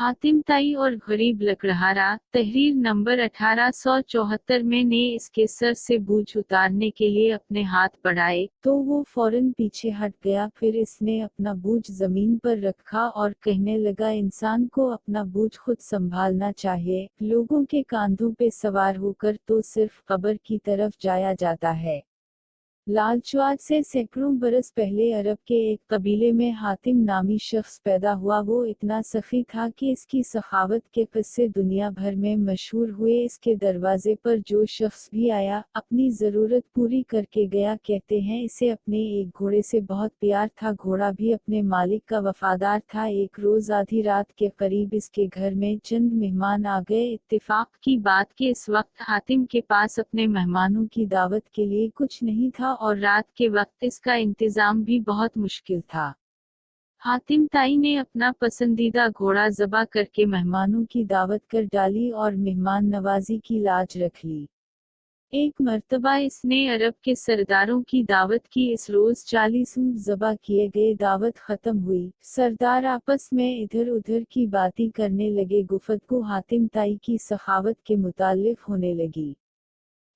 हातिम ताई और गरीब लकड़हारा। तहरीर नंबर 1874 में ने इसके सर से बूझ उतारने के लिए अपने हाथ बढ़ाए तो वो फौरन पीछे हट गया। फिर इसने अपना बूझ जमीन पर रखा और कहने लगा, इंसान को अपना बूझ खुद संभालना चाहिए। लोगों के कांधों पे सवार होकर तो सिर्फ कब्र की तरफ जाया जाता है। लालचुआद से सैकड़ों बरस पहले अरब के एक कबीले में हातिम नामी शख्स पैदा हुआ। वो इतना सखी था कि इसकी सखावत के किस्से दुनिया भर में मशहूर हुए। इसके दरवाजे पर जो शख्स भी आया अपनी ज़रूरत पूरी करके गया। कहते हैं इसे अपने एक घोड़े से बहुत प्यार था। घोड़ा भी अपने मालिक का वफादार था। एक रोज़ आधी रात के करीब इसके घर में चंद मेहमान आ गए। इत्तेफाक की बात कि इस वक्त हातिम के पास अपने मेहमानों की दावत के लिए कुछ नहीं था और रात के वक्त इसका इंतजाम भी बहुत मुश्किल था। हातिम ताई ने अपना पसंदीदा घोड़ा ज़बा करके मेहमानों की दावत कर डाली और मेहमान नवाजी की लाज रख ली। एक मर्तबा इसने अरब के सरदारों की दावत की। इस रोज 40 ऊंट ज़बा किए गए। दावत खत्म हुई। सरदार आपस में इधर उधर की बातें करने लगे। गुफ्तगू हातिम ताई की सखावत के मुताल्लिक होने लगी।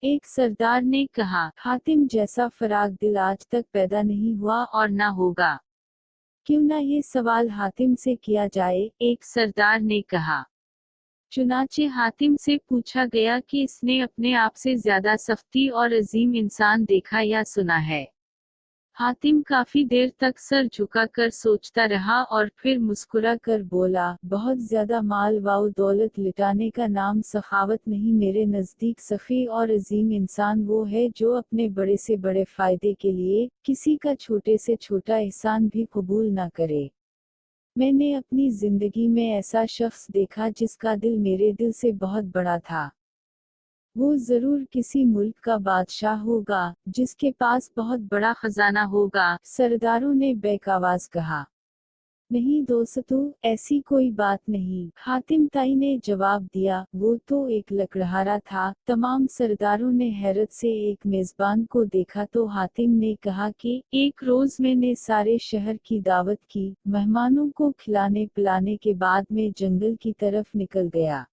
एक सरदार ने कहा, हातिम जैसा फराग दिल आज तक पैदा नहीं हुआ और ना होगा। क्यों ना ये सवाल हातिम से किया जाए, एक सरदार ने कहा। चुनाचे हातिम से पूछा गया कि इसने अपने आप से ज्यादा सख्ती और अजीम इंसान देखा या सुना है। हातिम काफी देर तक सर झुकाकर सोचता रहा और फिर मुस्कुरा कर बोला, बहुत ज्यादा माल व दौलत लिटाने का नाम सखावत नहीं। मेरे नजदीक सखी और अजीम इंसान वो है जो अपने बड़े से बड़े फायदे के लिए किसी का छोटे से छोटा एहसान भी कबूल ना करे। मैंने अपनी जिंदगी में ऐसा शख्स देखा जिसका दिल मेरे दिल से बहुत बड़ा था। वो जरूर किसी मुल्क का बादशाह होगा जिसके पास बहुत बड़ा खजाना होगा। सरदारों ने बैक आवाज कहा, नहीं दोस्तों, ऐसी कोई बात नहीं। हातिम ताई ने जवाब दिया, वो तो एक लकड़हारा था। तमाम सरदारों ने हैरत से एक मेजबान को देखा तो हातिम ने कहा कि एक रोज मैंने सारे शहर की दावत की। मेहमानों को खिलाने पिलाने के बाद मैं जंगल की तरफ निकल गया।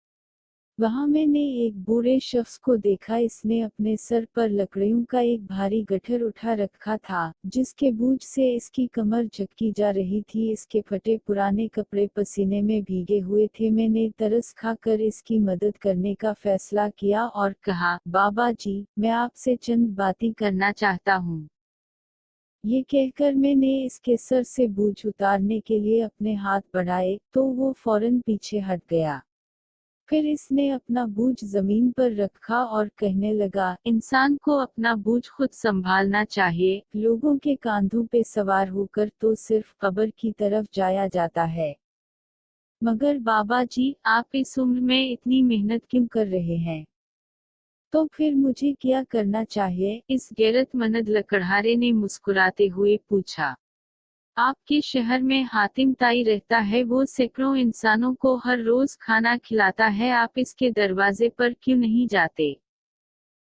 वहां मैंने एक बूढ़े शख्स को देखा। इसने अपने सर पर लकड़ियों का एक भारी गट्ठर उठा रखा था जिसके बूझ से इसकी कमर झटकी जा रही थी। इसके फटे पुराने कपड़े पसीने में भीगे हुए थे। मैंने तरस खाकर इसकी मदद करने का फैसला किया और कहा, बाबा जी, मैं आपसे चंद बातें करना चाहता हूँ। ये कहकर मैंने इसके सर से बूझ उतारने के लिए अपने हाथ बढ़ाए तो वो फौरन पीछे हट गया। फिर इसने अपना बूझ जमीन पर रखा और कहने लगा, इंसान को अपना बूझ खुद संभालना चाहिए। लोगों के कांधों पे सवार होकर तो सिर्फ कब्र की तरफ जाया जाता है। मगर बाबा जी, आप इस उम्र में इतनी मेहनत क्यों कर रहे हैं? तो फिर मुझे क्या करना चाहिए? इस गैरतमंद लकड़हारे ने मुस्कुराते हुए पूछा। आपके शहर में हातिम ताई रहता है। वो सैकड़ों इंसानों को हर रोज खाना खिलाता है। आप इसके दरवाजे पर क्यों नहीं जाते?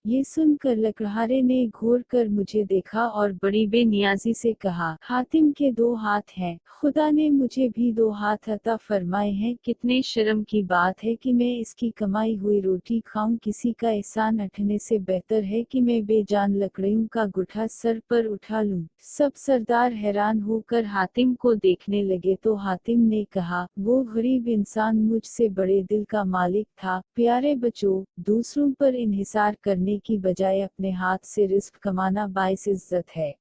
ये सुनकर लकड़हारे ने घूर कर मुझे देखा और बड़ी बेनियाजी से कहा, हातिम के 2 हाथ हैं। खुदा ने मुझे भी 2 हाथ अता फरमाए हैं। कितने शर्म की बात है कि मैं इसकी कमाई हुई रोटी खाऊं। किसी का एहसान अठने से बेहतर है कि मैं बेजान लकड़ियों का गुठा सर पर उठा लूं। सब सरदार हैरान होकर हातिम को देखने लगे तो हातिम ने कहा, वो गरीब इंसान मुझसे बड़े दिल का मालिक था। प्यारे बच्चों, दूसरों पर इन्हिसार करने की बजाय अपने हाथ से रिस्क कमाना बाइस इज्जत है।